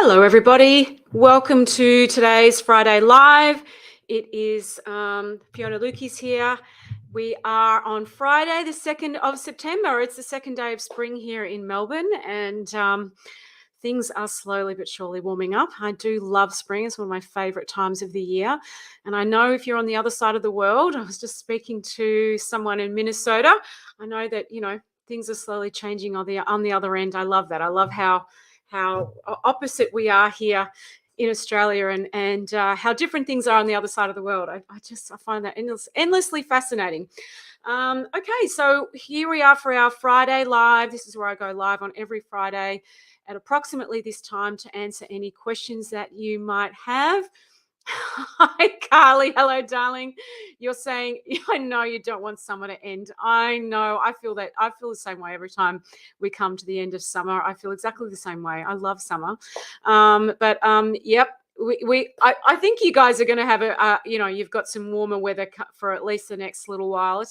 Hello, everybody. Welcome to today's Friday Live. It is Fiona Lukey's here. We are on Friday, the 2nd of September. It's the second day of spring here in Melbourne, and things are slowly but surely warming up. I do love spring. It's one of my favourite times of the year. And I know if you're on the other side of the world, I was just speaking to someone in Minnesota. I know that, things are slowly changing on the other end. I love that. I love how opposite we are here in Australia and how different things are on the other side of the world. I find that endlessly fascinating. Okay, so here we are for our Friday Live. This is where I go live on every Friday at approximately this time to answer any questions that you might have. Hi, Carly. Hello, darling. You're saying, I know you don't want summer to end. I know. I feel that. I feel the same way every time we come to the end of summer. I feel exactly the same way. I love summer. Yep. I think you guys are going to have you've got some warmer weather for at least the next little while. It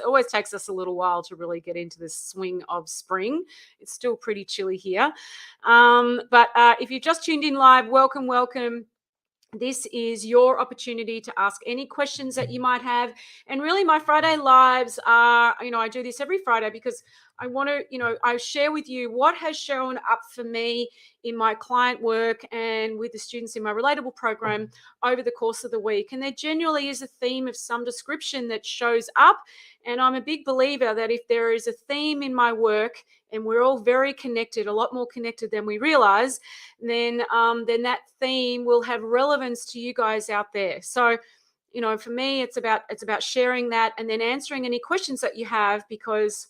always takes us a little while to really get into the swing of spring. It's still pretty chilly here. But if you just tuned in live, welcome. This is your opportunity to ask any questions that you might have. And really, my Friday Lives are, I do this every Friday because I want to, I share with you what has shown up for me in my client work and with the students in my Relatable program over the course of the week. And there generally is a theme of some description that shows up. And I'm a big believer that if there is a theme in my work, and we're all very connected, a lot more connected than we realize, then that theme will have relevance to you guys out there. So, for me, it's about sharing that and then answering any questions that you have, because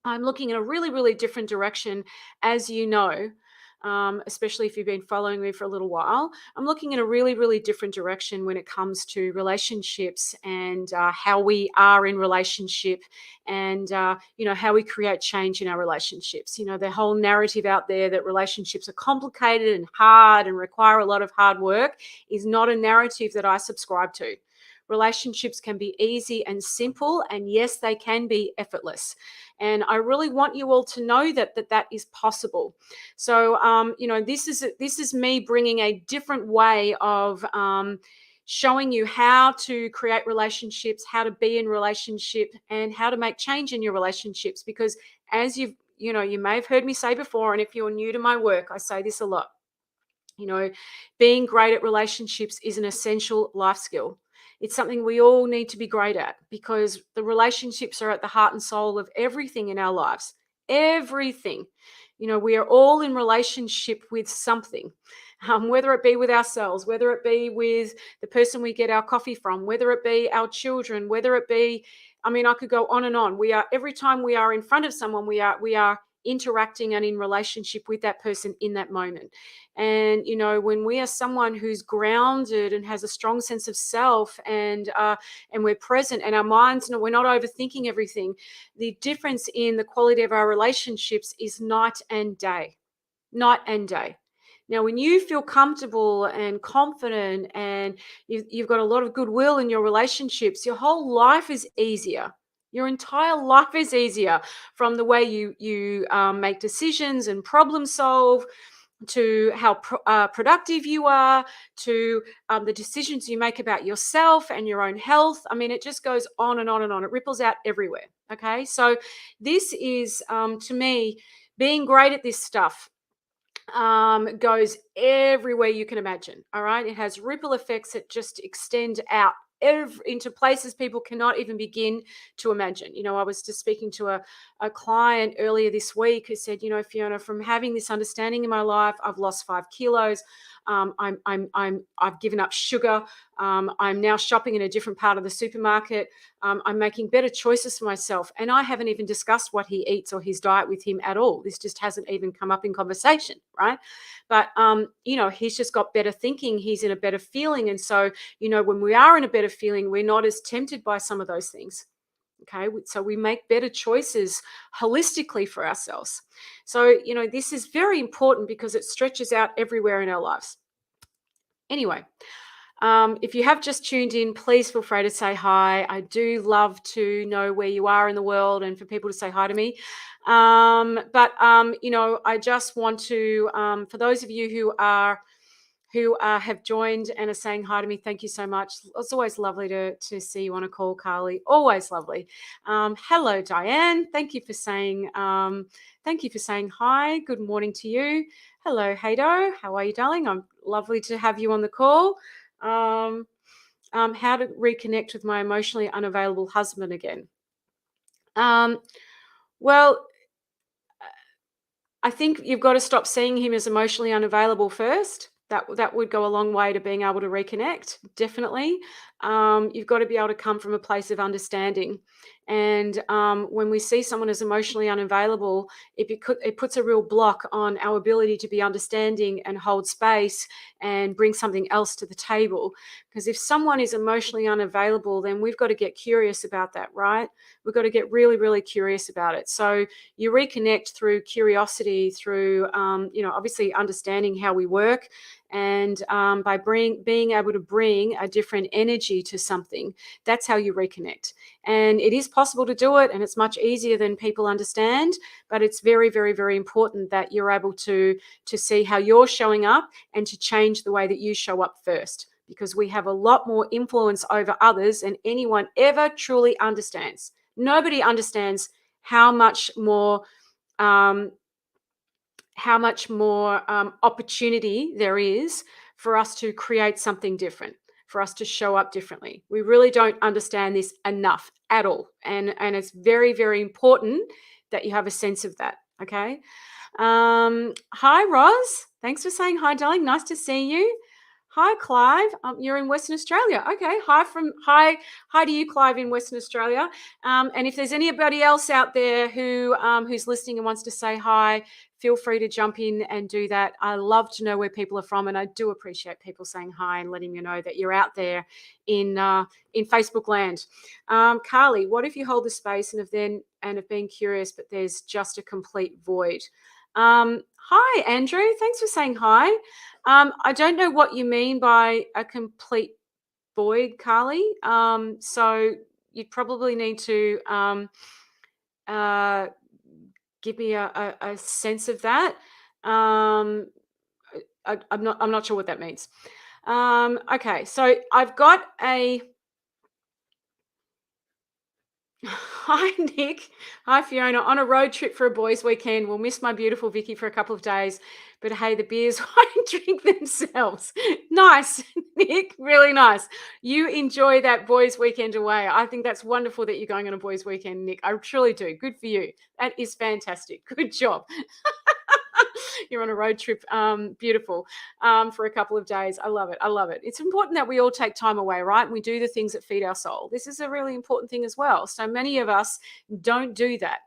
I'm looking in a really, really different direction, as you know. Especially if you've been following me for a little while, I'm looking in a really, really different direction when it comes to relationships and how we are in relationship and, how we create change in our relationships. The whole narrative out there that relationships are complicated and hard and require a lot of hard work is not a narrative that I subscribe to. Relationships can be easy and simple, and yes, they can be effortless. And I really want you all to know that is possible. So, this is me bringing a different way of showing you how to create relationships, how to be in relationship, and how to make change in your relationships. Because as you may have heard me say before, and if you're new to my work, I say this a lot. Being great at relationships is an essential life skill. It's something we all need to be great at, because the relationships are at the heart and soul of everything in our lives. Everything. We are all in relationship with something, whether it be with ourselves, whether it be with the person we get our coffee from, whether it be our children, whether it be, I could go on and on. Every time we are in front of someone, we are interacting and in relationship with that person in that moment. And when we are someone who's grounded and has a strong sense of self, and we're present, and our minds, we're not overthinking everything, the difference in the quality of our relationships is night and day. Now, when you feel comfortable and confident and you've got a lot of goodwill in your relationships, your whole life is easier. Your entire life is easier, from the way you make decisions and problem solve, to how productive you are, to the decisions you make about yourself and your own health. It just goes on and on and on. It ripples out everywhere. Okay, so this is, to me, being great at this stuff goes everywhere you can imagine. All right, it has ripple effects that just extend out into places people cannot even begin to imagine. I was just speaking to a client earlier this week who said, Fiona, from having this understanding in my life, I've lost 5 kilos. I've given up sugar. I'm now shopping in a different part of the supermarket. I'm making better choices for myself. And I haven't even discussed what he eats or his diet with him at all. This just hasn't even come up in conversation, right? But, he's just got better thinking. He's in a better feeling. And so, when we are in a better feeling, we're not as tempted by some of those things. Okay, so we make better choices holistically for ourselves. So, this is very important because it stretches out everywhere in our lives. Anyway, If you have just tuned in, please feel free to say hi. I do love to know where you are in the world and for people to say hi to me. I just want to, for those of you who have joined and are saying hi to me, thank you so much. It's always lovely to see you on a call, Carly. Always lovely. Hello, Diane. Thank you for saying hi. Good morning to you. Hello, Hado. How are you, darling? I'm lovely to have you on the call. How to reconnect with my emotionally unavailable husband again. Well, I think you've got to stop seeing him as emotionally unavailable first. That would go a long way to being able to reconnect, definitely. You've got to be able to come from a place of understanding. And when we see someone as emotionally unavailable, it puts a real block on our ability to be understanding and hold space and bring something else to the table. Because if someone is emotionally unavailable, then we've got to get curious about that, right? We've got to get really, really curious about it. So you reconnect through curiosity, through obviously understanding how we work, and by being able to bring a different energy to something. That's how you reconnect. And it is possible to do it, and it's much easier than people understand, but it's very, very, very important that you're able to see how you're showing up and to change the way that you show up first, because we have a lot more influence over others than anyone ever truly understands. Nobody understands how much more opportunity there is for us to create something different, for us to show up differently. We really don't understand this enough at all. And it's very, very important that you have a sense of that. Okay. Hi, Roz. Thanks for saying hi, darling. Nice to see you. Hi, Clive. You're in Western Australia. Okay. Hi to you, Clive, in Western Australia. And if there's anybody else out there who's listening and wants to say hi, feel free to jump in and do that. I love to know where people are from, and I do appreciate people saying hi and letting me know that you're out there in Facebook land. Carly, what if you hold the space and have been curious, but there's just a complete void? Hi, Andrew. Thanks for saying hi. I don't know what you mean by a complete void, Carly. So you probably need to give me a sense of that. I'm not sure what that means. Okay, so I've got a. Hi, Nick. Hi, Fiona. On a road trip for a boys' weekend. We'll miss my beautiful Vicky for a couple of days. But hey, the beers won't drink themselves. Nice, Nick. Really nice. You enjoy that boys' weekend away. I think that's wonderful that you're going on a boys' weekend, Nick. I truly do. Good for you. That is fantastic. Good job. You're on a road trip. Beautiful. For a couple of days. I love it. I love it. It's important that we all take time away, right? We do the things that feed our soul. This is a really important thing as well. So many of us don't do that.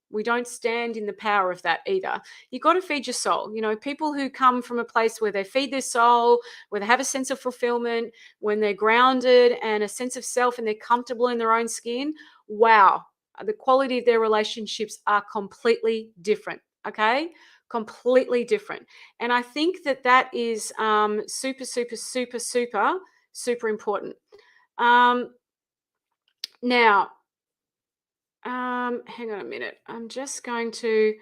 We don't stand in the power of that either. You've got to feed your soul. You know, people who come from a place where they feed their soul, where they have a sense of fulfillment, when they're grounded and a sense of self and they're comfortable in their own skin, wow, the quality of their relationships are completely different. Okay? Completely different. And I think that is super, super, super, super, super important. Now, hang on a minute. I'm just going to.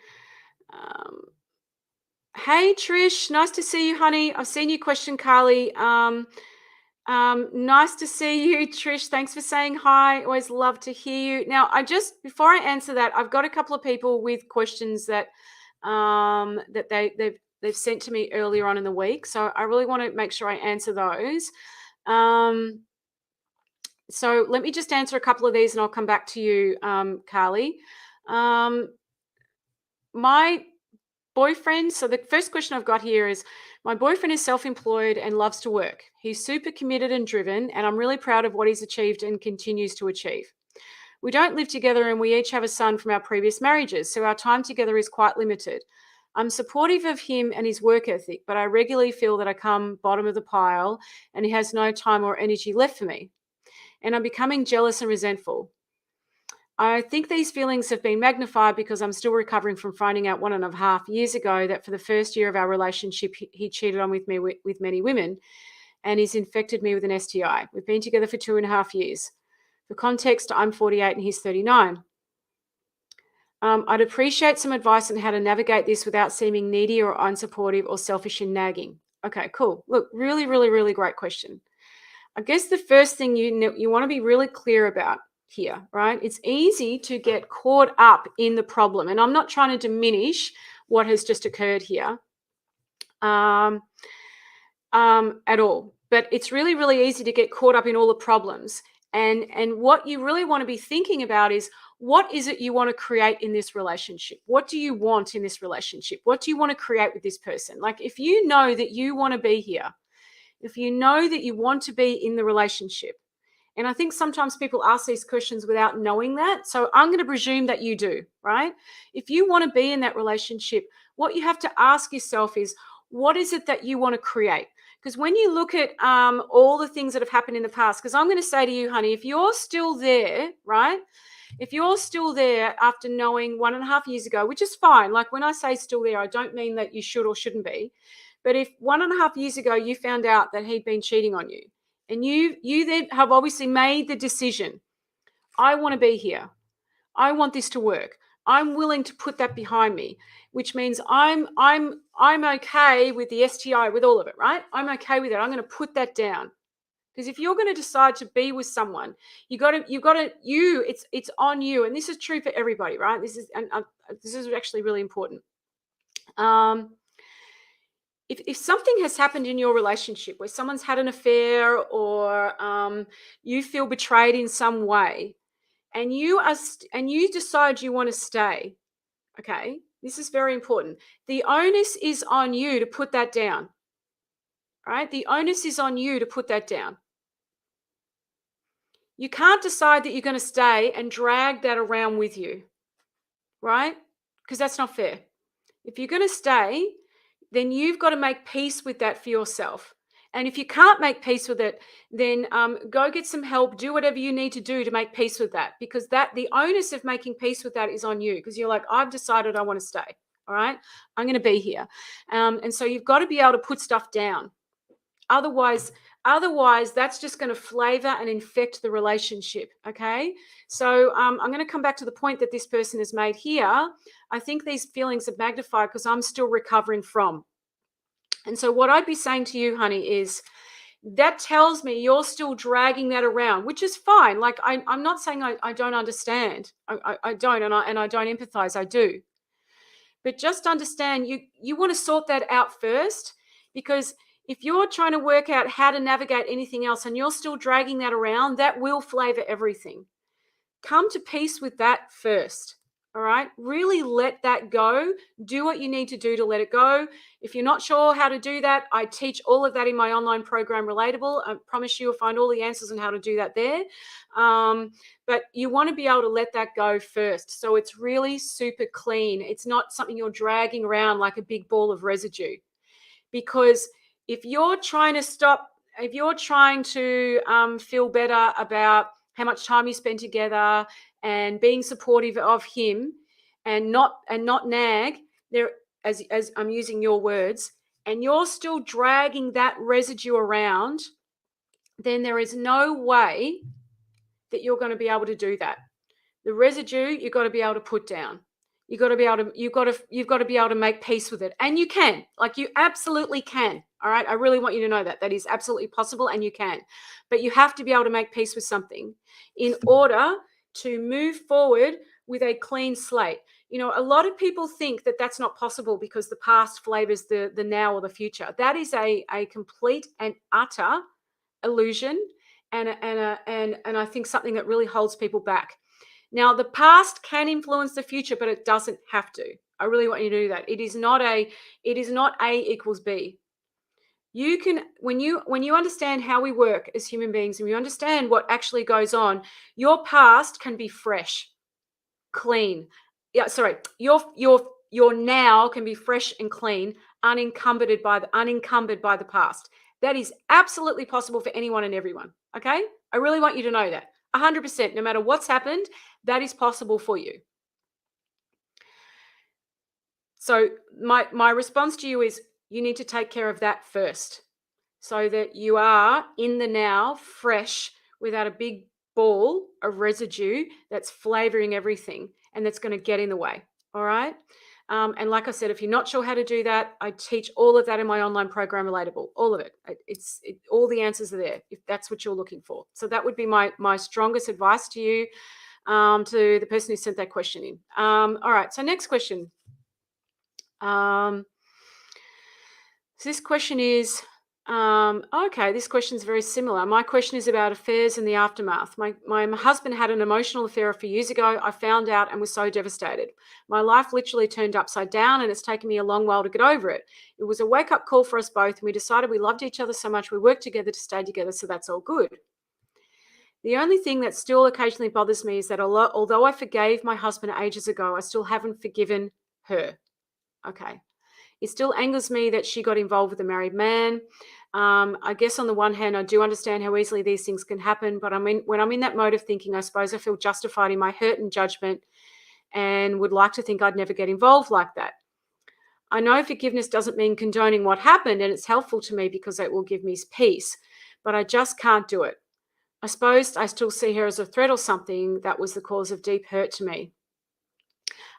Hey, Trish. Nice to see you, honey. I've seen your question, Carly. Nice to see you, Trish. Thanks for saying hi. Always love to hear you. Now, before I answer that, I've got a couple of people with questions that they've sent to me earlier on in the week. So I really want to make sure I answer those. So let me just answer a couple of these and I'll come back to you, Carly. My boyfriend, so the first question I've got here is, my boyfriend is self-employed and loves to work. He's super committed and driven, and I'm really proud of what he's achieved and continues to achieve. We don't live together and we each have a son from our previous marriages, so our time together is quite limited. I'm supportive of him and his work ethic, but I regularly feel that I come bottom of the pile and he has no time or energy left for me. And I'm becoming jealous and resentful. I think these feelings have been magnified because I'm still recovering from finding out 1.5 years ago that for the first year of our relationship, he cheated on with me with many women. and he's infected me with an STI. We've been together for 2.5 years. For context, I'm 48 and he's 39. I'd appreciate some advice on how to navigate this without seeming needy or unsupportive or selfish and nagging. Okay, cool. Look, really, really, really great question. I guess the first thing you want to be really clear about here, right? It's easy to get caught up in the problem, and I'm not trying to diminish what has just occurred here at all. But it's really, really easy to get caught up in all the problems. And what you really want to be thinking about is, what is it you want to create in this relationship? What do you want in this relationship? What do you want to create with this person? Like, if you know that you want to be here, if you know that you want to be in the relationship, and I think sometimes people ask these questions without knowing that. So I'm going to presume that you do, right? If you want to be in that relationship, what you have to ask yourself is, what is it that you want to create? Because when you look at all the things that have happened in the past, because I'm going to say to you, honey, if you're still there, right? If you're still there after knowing 1.5 years ago, which is fine. Like, when I say still there, I don't mean that you should or shouldn't be. But if 1.5 years ago you found out that he'd been cheating on you, and you then have obviously made the decision, I want to be here. I want this to work. I'm willing to put that behind me, which means I'm okay with the STI, with all of it, right? I'm okay with it. I'm going to put that down. Because if you're going to decide to be with someone, it's on you. And this is true for everybody, right? This is actually really important. If something has happened in your relationship where someone's had an affair, or you feel betrayed in some way, and you decide you want to stay, okay, this is very important. The onus is on you to put that down, right? The onus is on you to put that down. You can't decide that you're going to stay and drag that around with you, right? Because that's not fair. If you're going to stay, then you've got to make peace with that for yourself. And if you can't make peace with it, then go get some help. Do whatever you need to do to make peace with that, because the onus of making peace with that is on you, because you're like, I've decided I want to stay. All right, I'm going to be here. And so you've got to be able to put stuff down. Otherwise, that's just going to flavor and infect the relationship. Okay. So I'm going to come back to the point that this person has made here. I think these feelings are magnified because I'm still recovering from. And so what I'd be saying to you, honey, is that tells me you're still dragging that around, which is fine. Like, I'm not saying I don't understand. I don't, and I don't empathize. I do. But just understand, you want to sort that out first, because if you're trying to work out how to navigate anything else and you're still dragging that around, that will flavor everything. Come to peace with that first. All right. Really let that go. Do what you need to do to let it go. If you're not sure how to do that, I teach all of that in my online program, Relatable. I promise you'll find all the answers on how to do that there. But you want to be able to let that go first. So it's really super clean. It's not something you're dragging around like a big ball of residue. Because if you're trying to feel better about how much time you spend together and being supportive of him, and not nag there, as I'm using your words, and you're still dragging that residue around, then there is no way that you're going to be able to do that. The residue you've got to be able to put down. You've got to be able to make peace with it. And you can. Like, you absolutely can. All right. I really want you to know that is absolutely possible, and you can. But you have to be able to make peace with something in order to move forward with a clean slate. A lot of people think that that's not possible because the past flavors the now or the future. That is a complete and utter illusion, and I think something that really holds people back. Now, the past can influence the future, but it doesn't have to. I really want you to do that. It is not A equals B. You can, when you understand how we work as human beings, and you understand what actually goes on, your past can be fresh, clean. Yeah, sorry. Your now can be fresh and clean, unencumbered by the past. That is absolutely possible for anyone and everyone. Okay? I really want you to know that. 100%, no matter what's happened, that is possible for you. So my response to you is, you need to take care of that first. so that you are in the now, fresh, without a big ball of residue that's flavoring everything and that's going to get in the way. All right. And like I said, if you're not sure how to do that, I teach all of that in my online program, Relatable. All of it. All the answers are there if that's what you're looking for. So that would be my strongest advice to you, to the person who sent that question in. All right. So next question. So this question is, okay, this question is very similar. My question is about affairs in the aftermath. My husband had an emotional affair a few years ago. I found out and was so devastated. My life literally turned upside down, and it's taken me a long while to get over it. It was a wake-up call for us both, and we decided we loved each other so much we worked together to stay together, so that's all good. The only thing that still occasionally bothers me is that although I forgave my husband ages ago, I still haven't forgiven her. Okay. It still angers me that she got involved with a married man. I guess on the one hand, I do understand how easily these things can happen, but when I'm in that mode of thinking, I suppose I feel justified in my hurt and judgment and would like to think I'd never get involved like that. I know forgiveness doesn't mean condoning what happened, and it's helpful to me because it will give me peace, but I just can't do it. I suppose I still see her as a threat or something that was the cause of deep hurt to me.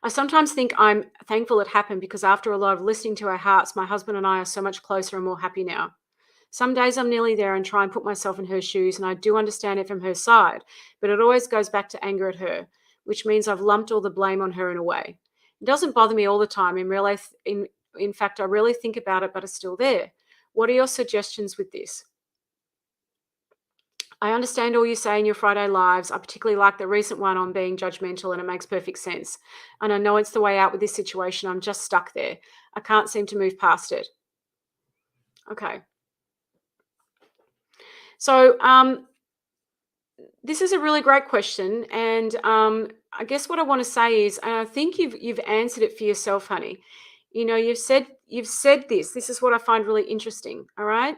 I sometimes think I'm thankful it happened because after a lot of listening to our hearts, my husband and I are so much closer and more happy now. Some days I'm nearly there and try and put myself in her shoes, and I do understand it from her side, but it always goes back to anger at her, which means I've lumped all the blame on her in a way. It doesn't bother me all the time. In fact, I really think about it, but it's still there. What are your suggestions with this? I understand all you say in your Friday lives. I particularly like the recent one on being judgmental, and it makes perfect sense. And I know it's the way out with this situation. I'm just stuck there. I can't seem to move past it. Okay. So this is a really great question, and I guess what I want to say is, and I think you've answered it for yourself, honey. You know, you've said this. This is what I find really interesting. All right.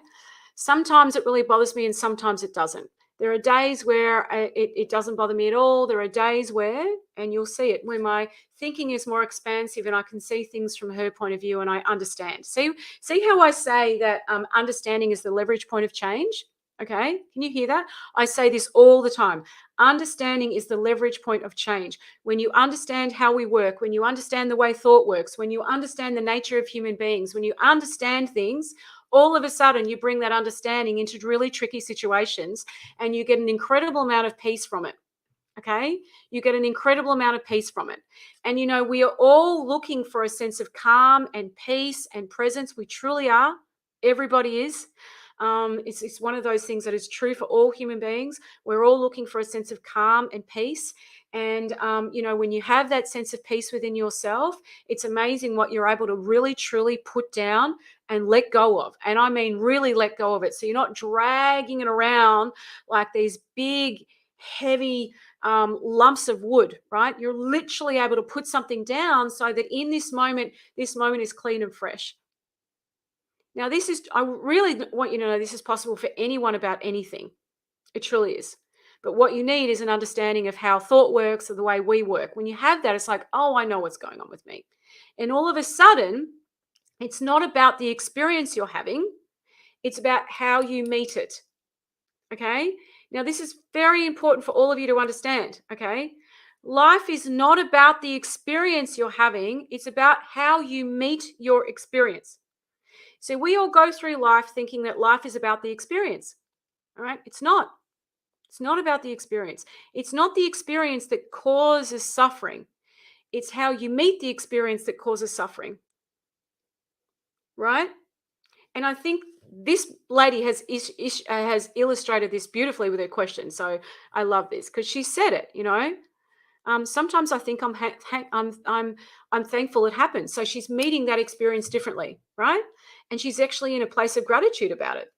Sometimes it really bothers me, and sometimes it doesn't. There are days where it doesn't bother me at all. There are days where, and you'll see it, where my thinking is more expansive and I can see things from her point of view and I understand. See how I say that understanding is the leverage point of change? Okay, can you hear that? I say this all the time. Understanding is the leverage point of change. When you understand how we work, when you understand the way thought works, when you understand the nature of human beings, when you understand things, all of a sudden you bring that understanding into really tricky situations and you get an incredible amount of peace from it. Okay, you get an incredible amount of peace from it. And you know, we are all looking for a sense of calm and peace and presence. We truly are. Everybody is. It's one of those things that is true for all human beings. We're all looking for a sense of calm and peace. And, you know, when you have that sense of peace within yourself, it's amazing what you're able to really, truly put down and let go of. And I mean, really let go of it. So you're not dragging it around like these big, heavy lumps of wood, right? You're literally able to put something down so that in this moment is clean and fresh. Now, I really want you to know this is possible for anyone about anything. It truly is. But what you need is an understanding of how thought works or the way we work. When you have that, it's like, oh, I know what's going on with me. And all of a sudden, it's not about the experience you're having, it's about how you meet it. Okay. Now, this is very important for all of you to understand. Okay. Life is not about the experience you're having, it's about how you meet your experience. So we all go through life thinking that life is about the experience. All right. It's not. It's not about the experience. It's not the experience that causes suffering. It's how you meet the experience that causes suffering. Right? And I think this lady has illustrated this beautifully with her question. So I love this because she said it, you know. Sometimes I think I'm thankful it happened. So she's meeting that experience differently, right? And she's actually in a place of gratitude about it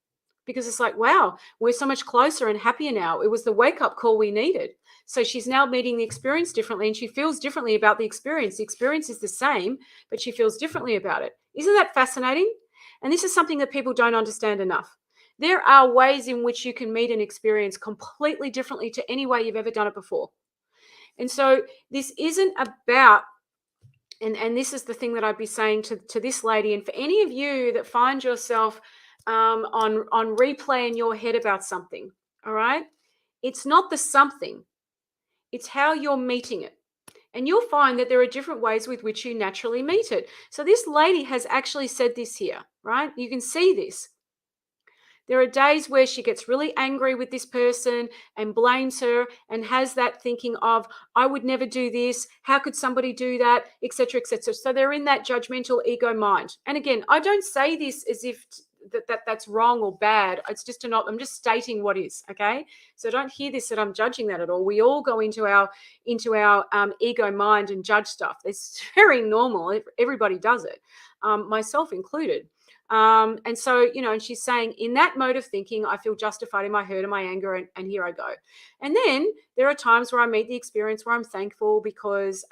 because it's like, wow, we're so much closer and happier now. It was the wake up call we needed. So she's now meeting the experience differently and she feels differently about the experience. The experience is the same, but she feels differently about it. Isn't that fascinating? And this is something that people don't understand enough. There are ways in which you can meet an experience completely differently to any way you've ever done it before. And so this isn't about, and this is the thing that I'd be saying to this lady, and for any of you that find yourself on replay in your head about something. All right, it's not the something; it's how you're meeting it. And you'll find that there are different ways with which you naturally meet it. So this lady has actually said this here, right? You can see this. There are days where she gets really angry with this person and blames her and has that thinking of, I would never do this. How could somebody do that? Etc. etc. So they're in that judgmental ego mind. And again, I don't say this as if that's wrong or bad. It's just I'm just stating what is, okay? So don't hear this that I'm judging that at all. We all go into our ego mind and judge stuff. It's very normal. Everybody does it, myself included. And so, and she's saying, in that mode of thinking, I feel justified in my hurt and my anger, and here I go. And then there are times where I meet the experience where I'm thankful because,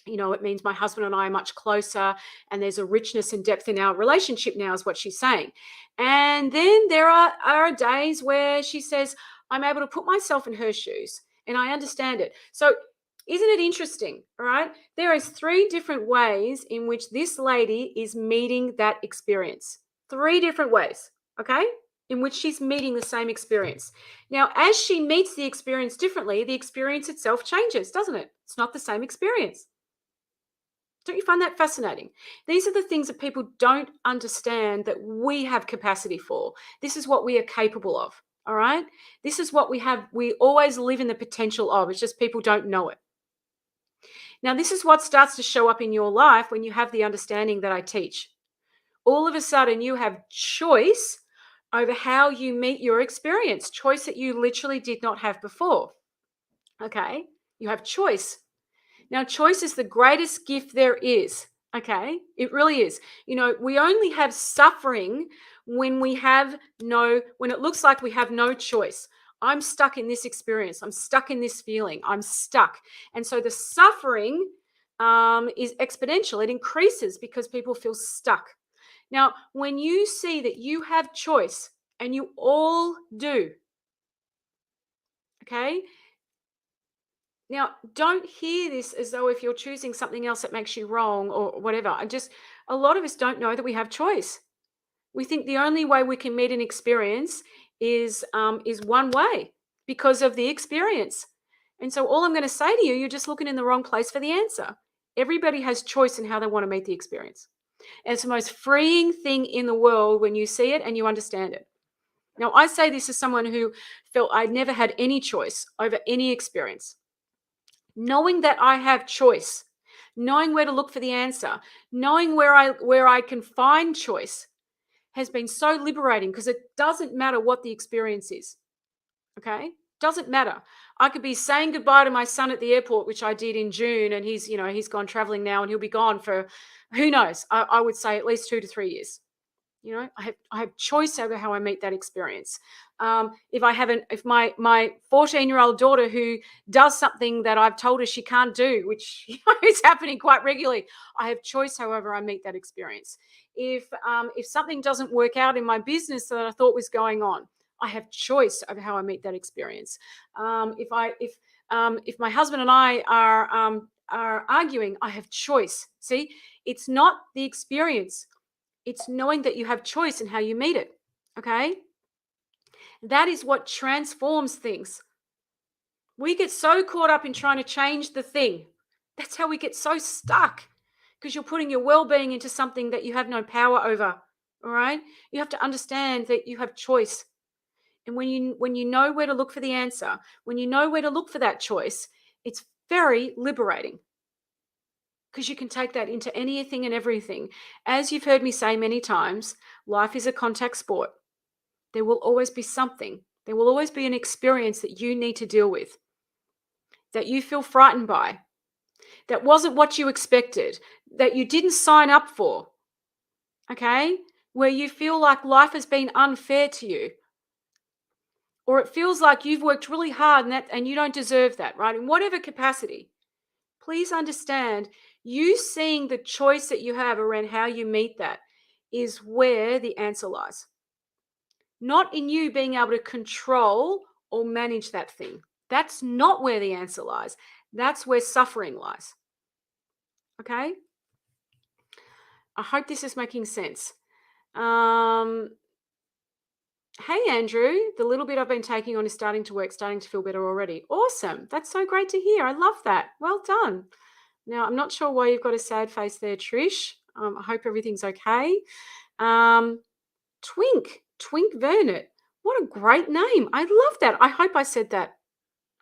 it means my husband and I are much closer, and there's a richness and depth in our relationship now, is what she's saying. And then there are days where she says, I'm able to put myself in her shoes and I understand it. So isn't it interesting? All right. There is 3 different ways in which this lady is meeting that experience. 3 different ways, okay, in which she's meeting the same experience. Now, as she meets the experience differently, the experience itself changes, doesn't it? It's not the same experience. Don't you find that fascinating? These are the things that people don't understand that we have capacity for. This is what we are capable of, all right? This is what we always live in the potential of. It's just people don't know it. Now, this is what starts to show up in your life when you have the understanding that I teach. All of a sudden, you have choice over how you meet your experience, choice that you literally did not have before. Okay? You have choice. Now, choice is the greatest gift there is. Okay? It really is. We only have suffering when when it looks like we have no choice. I'm stuck in this experience. I'm stuck in this feeling. I'm stuck. And so the suffering is exponential. It increases because people feel stuck. Now, when you see that you have choice, and you all do, okay? Now, don't hear this as though if you're choosing something else that makes you wrong or whatever. A lot of us don't know that we have choice. We think the only way we can meet an experience is one way because of the experience. And so all I'm going to say to you, you're just looking in the wrong place for the answer. Everybody has choice in how they want to meet the experience. And it's the most freeing thing in the world when you see it and you understand it. Now, I say this as someone who felt I never had any choice over any experience. Knowing that I have choice, knowing where to look for the answer, knowing where I can find choice has been so liberating because it doesn't matter what the experience is. Okay? Doesn't matter. I could be saying goodbye to my son at the airport, which I did in June, and he's gone traveling now and he'll be gone for who knows. I would say at least 2 to 3 years. I have choice over how I meet that experience. If my 14-year-old daughter who does something that I've told her she can't do, which is happening quite regularly, I have choice however I meet that experience. If something doesn't work out in my business that I thought was going on, I have choice over how I meet that experience. If my husband and I are arguing, I have choice. See, it's not the experience. It's knowing that you have choice in how you meet it. Okay? That is what transforms things. We get so caught up in trying to change the thing. That's how we get so stuck because you're putting your well-being into something that you have no power over. All right? You have to understand that you have choice. And when you know where to look for the answer, when you know where to look for that choice, it's very liberating. Because you can take that into anything and everything. As you've heard me say many times, life is a contact sport. There will always be something. There will always be an experience that you need to deal with, that you feel frightened by, that wasn't what you expected, that you didn't sign up for, okay? Where you feel like life has been unfair to you, or it feels like you've worked really hard and you don't deserve that, right? In whatever capacity. Please understand, you seeing the choice that you have around how you meet that is where the answer lies. Not in you being able to control or manage that thing. That's not where the answer lies. That's where suffering lies. Okay? I hope this is making sense. Hey, Andrew, the little bit I've been taking on is starting to work, starting to feel better already. Awesome. That's so great to hear. I love that. Well done. Now, I'm not sure why you've got a sad face there, Trish. I hope everything's okay. Um, Twink Vernet. What a great name. I love that. I hope I said that.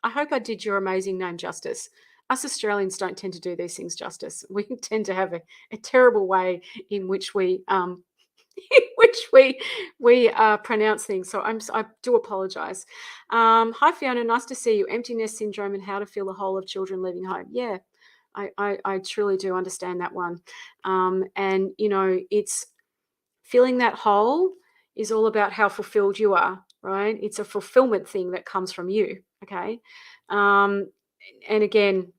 I hope I did your amazing name justice. Us Australians don't tend to do these things justice. We tend to have a terrible way in which we in which we pronounce things. So I do apologise. Hi Fiona, nice to see you. Empty nest syndrome and how to feel the whole of children leaving home. Yeah, I truly do understand that one. And it's filling that hole is all about how fulfilled you are, right? It's a fulfillment thing that comes from you. Okay. Um, and again,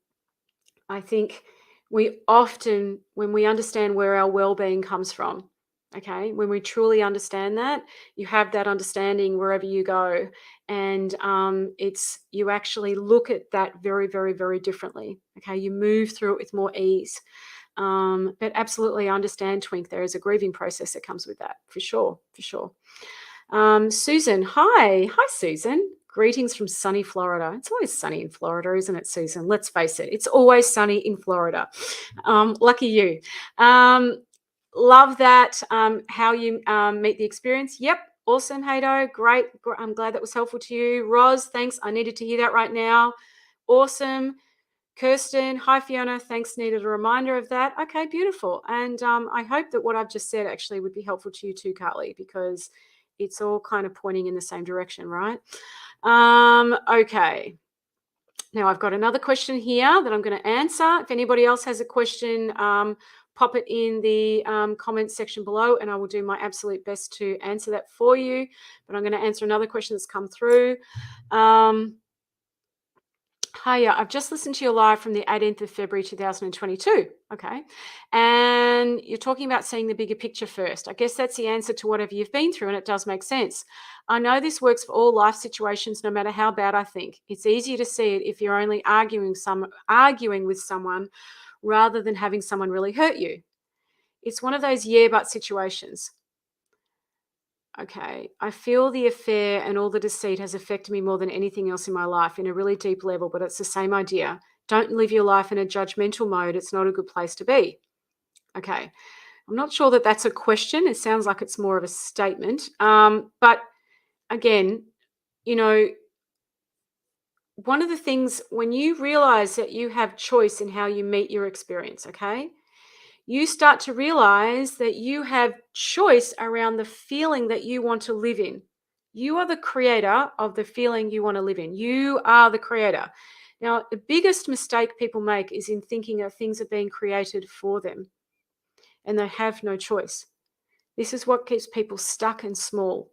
I think we often, when we understand where our well-being comes from, okay, when we truly understand that, you have that understanding wherever you go, and it's you actually look at that very, very, very differently. Okay, you move through it with more ease. But absolutely, I understand, Twink. There is a grieving process that comes with that, for sure, for sure. Susan, hi, Susan. Greetings from sunny Florida. It's always sunny in Florida, isn't it, Susan? Let's face it, it's always sunny in Florida. Lucky you. Love that. How you meet the experience. Yep, awesome, Hado. Great. I'm glad that was helpful to you. Roz, thanks. I needed to hear that right now. Awesome. Kirsten, hi Fiona, thanks, needed a reminder of that. Okay, beautiful. And I hope that what I've just said actually would be helpful to you too, Carly, because it's all kind of pointing in the same direction, right? Okay. Now I've got another question here that I'm going to answer. If anybody else has a question, pop it in the comments section below and I will do my absolute best to answer that for you. But I'm going to answer another question that's come through. Hiya, I've just listened to your live from the 18th of February 2022. Okay. And you're talking about seeing the bigger picture first. I guess that's the answer to whatever you've been through, and it does make sense. I know this works for all life situations, no matter how bad I think. It's easier to see it if you're only arguing with someone rather than having someone really hurt you. It's one of those yeah, but situations. Okay, I feel the affair and all the deceit has affected me more than anything else in my life in a really deep level, but it's the same idea. Don't live your life in a judgmental mode. It's not a good place to be. Okay, I'm not sure that that's a question. It sounds like it's more of a statement. But again, one of the things when you realize that you have choice in how you meet your experience, okay? You start to realize that you have choice around the feeling that you want to live in. You are the creator of the feeling you want to live in. You are the creator. Now, the biggest mistake people make is in thinking that things are being created for them and they have no choice. This is what keeps people stuck and small,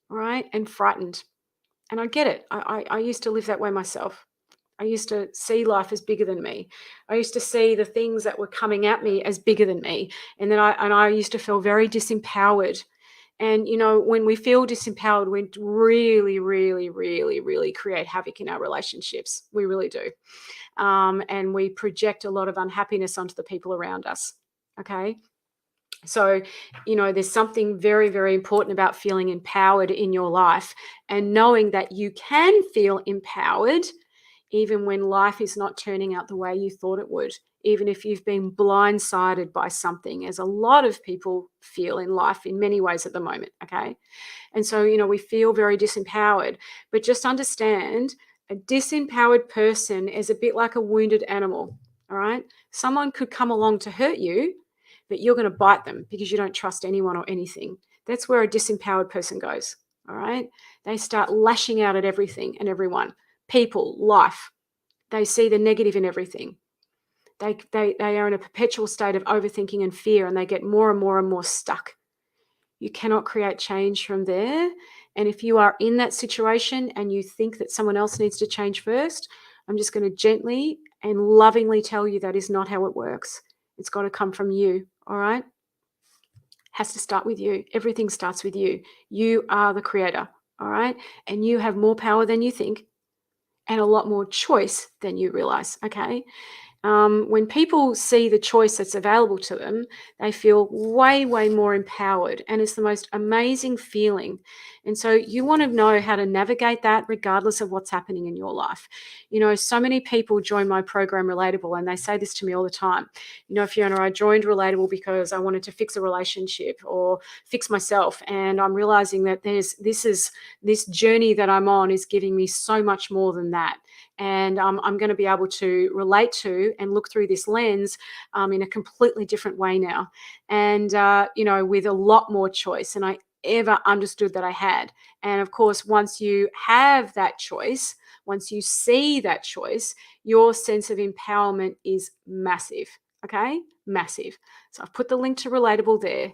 right? And frightened. And I get it. I used to live that way myself. I used to see life as bigger than me. I used to see the things that were coming at me as bigger than me. And I used to feel very disempowered. And, when we feel disempowered, we really, really, really, really create havoc in our relationships. We really do. And we project a lot of unhappiness onto the people around us. Okay. So, there's something very, very important about feeling empowered in your life and knowing that you can feel empowered even when life is not turning out the way you thought it would, even if you've been blindsided by something, as a lot of people feel in life in many ways at the moment. Okay. And so, we feel very disempowered, but just understand a disempowered person is a bit like a wounded animal. All right. Someone could come along to hurt you, but you're going to bite them because you don't trust anyone or anything. That's where a disempowered person goes. All right. They start lashing out at everything and everyone, people, life. They see the negative in everything. They are in a perpetual state of overthinking and fear, and they get more and more and more stuck. You cannot create change from there. And if you are in that situation and you think that someone else needs to change first, I'm just going to gently and lovingly tell you that is not how it works. It's got to come from you. All right. Has to start with you. Everything starts with you. You are the creator. All right. And you have more power than you think and a lot more choice than you realize. Okay. When people see the choice that's available to them, they feel way, way more empowered. And it's the most amazing feeling. And so you want to know how to navigate that regardless of what's happening in your life. So many people join my program Relatable, and they say this to me all the time. Fiona, I joined Relatable because I wanted to fix a relationship or fix myself. And I'm realizing that this journey that I'm on is giving me so much more than that. And I'm going to be able to relate to and look through this lens in a completely different way now. And, with a lot more choice than I ever understood that I had. And of course, once you have that choice, once you see that choice, your sense of empowerment is massive. Okay? Massive. So I've put the link to Relatable there.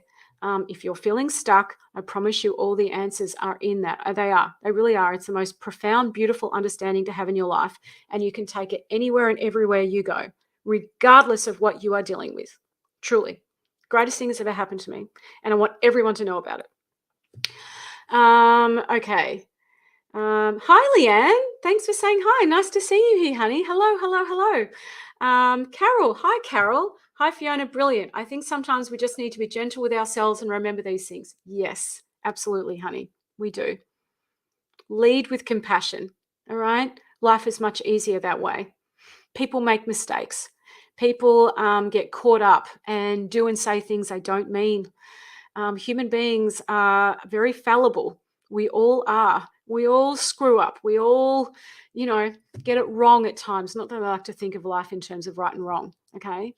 If you're feeling stuck, I promise you all the answers are in that. They are. They really are. It's the most profound, beautiful understanding to have in your life. And you can take it anywhere and everywhere you go, regardless of what you are dealing with. Truly. Greatest thing that's ever happened to me. And I want everyone to know about it. Okay. Hi, Leanne. Thanks for saying hi. Nice to see you here, honey. Hello, hello, hello. Carol. Hi, Carol. Hi, Fiona. Brilliant. I think sometimes we just need to be gentle with ourselves and remember these things. Yes, absolutely, honey. We do. Lead with compassion. All right. Life is much easier that way. People make mistakes. People get caught up and do and say things they don't mean. Human beings are very fallible. We all are. We all screw up. We all, get it wrong at times. Not that I like to think of life in terms of right and wrong, okay?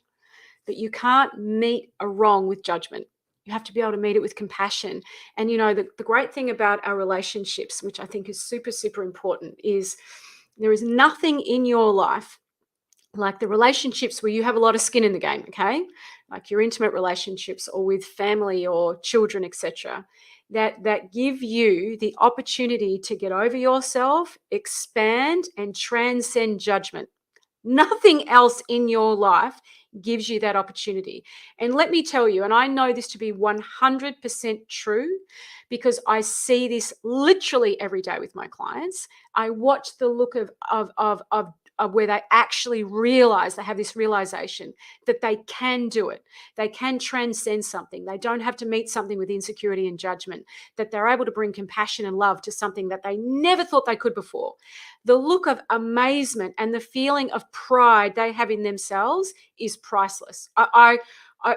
But you can't meet a wrong with judgment. You have to be able to meet it with compassion. And, the great thing about our relationships, which I think is super, super important, is there is nothing in your life like the relationships where you have a lot of skin in the game, okay? Like your intimate relationships or with family or children, etc., that give you the opportunity to get over yourself, expand, and transcend judgment. Nothing else in your life gives you that opportunity. And let me tell you, and I know this to be 100% true because I see this literally every day with my clients. I watch the look of where they actually realize, they have this realization that they can do it. They can transcend something. They don't have to meet something with insecurity and judgment, that they're able to bring compassion and love to something that they never thought they could before. The look of amazement and the feeling of pride they have in themselves is priceless.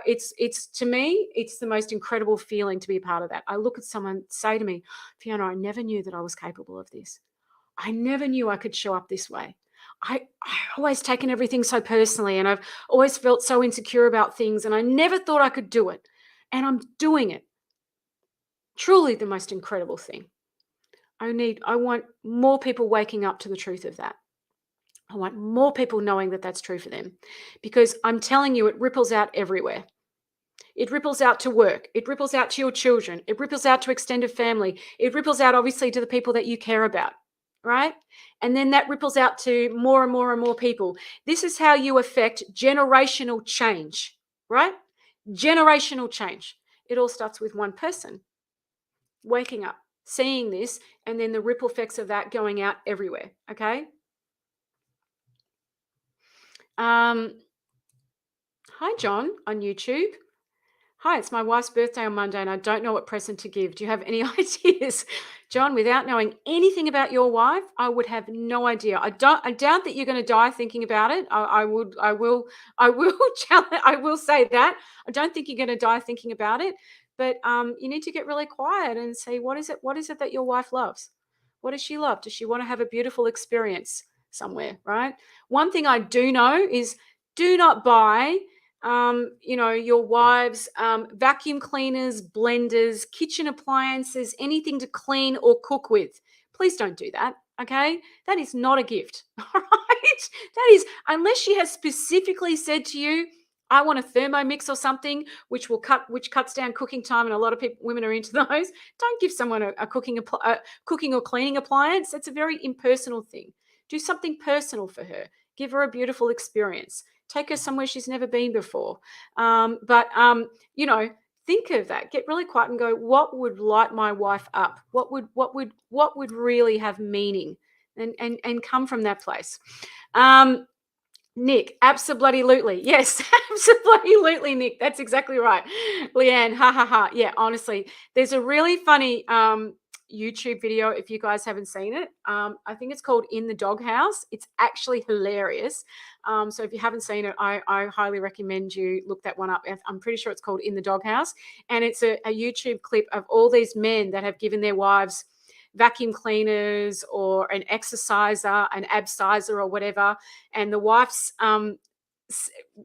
It's to me, it's the most incredible feeling to be a part of that. I look at someone say to me, Fiona, I never knew that I was capable of this. I never knew I could show up this way. I always taken everything so personally, and I've always felt so insecure about things, and I never thought I could do it. And I'm doing it. Truly the most incredible thing. I want more people waking up to the truth of that. I want more people knowing that that's true for them, because I'm telling you, it ripples out everywhere. It ripples out to work. It ripples out to your children. It ripples out to extended family. It ripples out, obviously, to the people that you care about, right? And then that ripples out to more and more and more people. This is how you affect generational change, right? Generational change. It all starts with one person waking up, seeing this, and then the ripple effects of that going out everywhere, okay? Hi, John on YouTube. Hi, it's my wife's birthday on Monday and I don't know what present to give. Do you have any ideas? John, without knowing anything about your wife, I would have no idea. I doubt that you're going to die thinking about it. I will challenge, I will say that. I don't think you're going to die thinking about it, but you need to get really quiet and say, what is it that your wife loves? What does she love? Does she want to have a beautiful experience somewhere, right? One thing I do know is do not buy your wife's vacuum cleaners, blenders, kitchen appliances, anything to clean or cook with. Please don't do that. Okay. That is not a gift. All right. That is, unless she has specifically said to you, I want a Thermomix or something, which cuts down cooking time, and a lot of women are into those. Don't give someone a cooking or cleaning appliance. That's a very impersonal thing. Do something personal for her. Give her a beautiful experience. Take her somewhere she's never been before. But think of that. Get really quiet and go, what would light my wife up? What would really have meaning? And come from that place. Nick, absolutely. Yes, absolutely, Nick. That's exactly right. Leanne, ha ha ha. Yeah, honestly, there's a really funny YouTube video if you guys haven't seen it. I think it's called In the Doghouse. It's actually hilarious. So if you haven't seen it, I highly recommend you look that one up. I'm pretty sure it's called In the Doghouse. And it's a YouTube clip of all these men that have given their wives vacuum cleaners or an exerciser, an absizer or whatever, and the wife's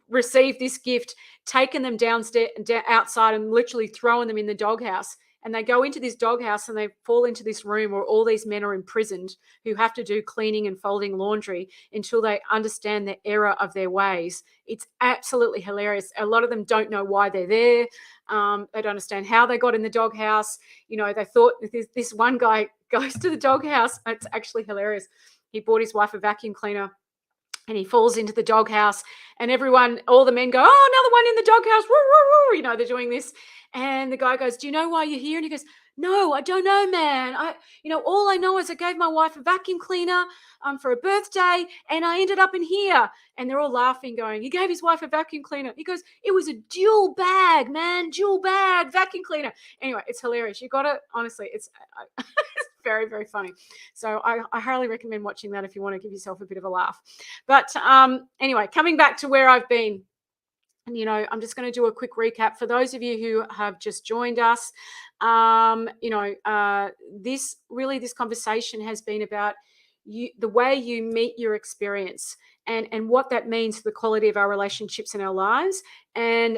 received this gift, taken them downstairs, outside, and literally throwing them in the doghouse. And they go into this doghouse and they fall into this room where all these men are imprisoned who have to do cleaning and folding laundry until they understand the error of their ways. It's absolutely hilarious. A lot of them don't know why they're there. They don't understand how they got in the doghouse. You know, they thought this one guy goes to the doghouse. It's actually hilarious. He bought his wife a vacuum cleaner and he falls into the doghouse, and everyone, all the men go, oh, another one in the doghouse. Woo, woo, woo. You know, they're doing this. And the guy goes, do you know why you're here? And he goes, no, I don't know, man. All I know is I gave my wife a vacuum cleaner for a birthday, and I ended up in here. And they're all laughing, going, he gave his wife a vacuum cleaner. He goes, it was a dual bag, man, dual bag vacuum cleaner. Anyway, it's hilarious. You got to, honestly, it's very, very funny. So I highly recommend watching that if you want to give yourself a bit of a laugh. But anyway, coming back to where I've been, and I'm just going to do a quick recap for those of you who have just joined us. This conversation has been about the way you meet your experience, and what that means for the quality of our relationships in our lives, and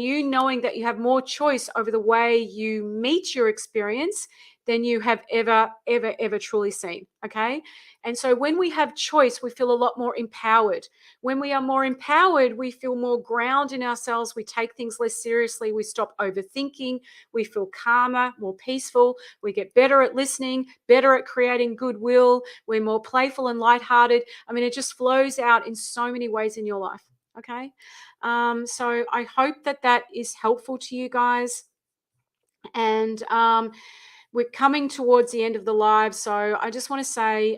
you knowing that you have more choice over the way you meet your experience than you have ever truly seen. Okay. And so when we have choice, we feel a lot more empowered. When we are more empowered, we feel more grounded in ourselves. We take things less seriously. We stop overthinking. We feel calmer, more peaceful. We get better at listening, better at creating goodwill. We're more playful and lighthearted. I mean, it just flows out in so many ways in your life. Okay. So I hope that is helpful to you guys. And we're coming towards the end of the live. So I just want to say,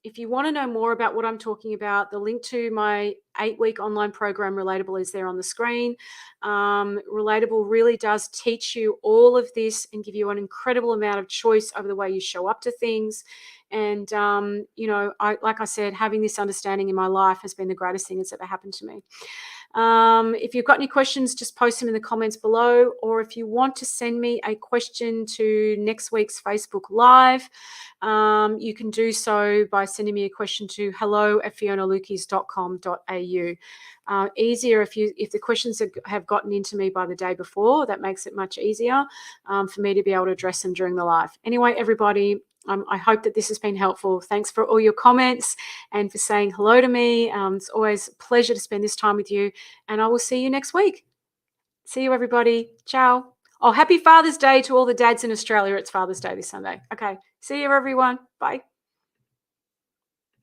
if you want to know more about what I'm talking about, the link to my 8-week online program, Relatable, is there on the screen. Relatable really does teach you all of this and give you an incredible amount of choice over the way you show up to things. And, like I said, having this understanding in my life has been the greatest thing that's ever happened to me. If you've got any questions, just post them in the comments below. Or if you want to send me a question to next week's Facebook Live, you can do so by sending me a question to hello@fionalukis.com.au. Easier if the questions have gotten into me by the day before. That makes it much easier for me to be able to address them during the live. Anyway, everybody, I hope that this has been helpful. Thanks for all your comments and for saying hello to me. It's always a pleasure to spend this time with you, and I will see you next week. See you, everybody. Ciao. Oh, happy Father's Day to all the dads in Australia. It's Father's Day this Sunday. Okay. See you, everyone. Bye.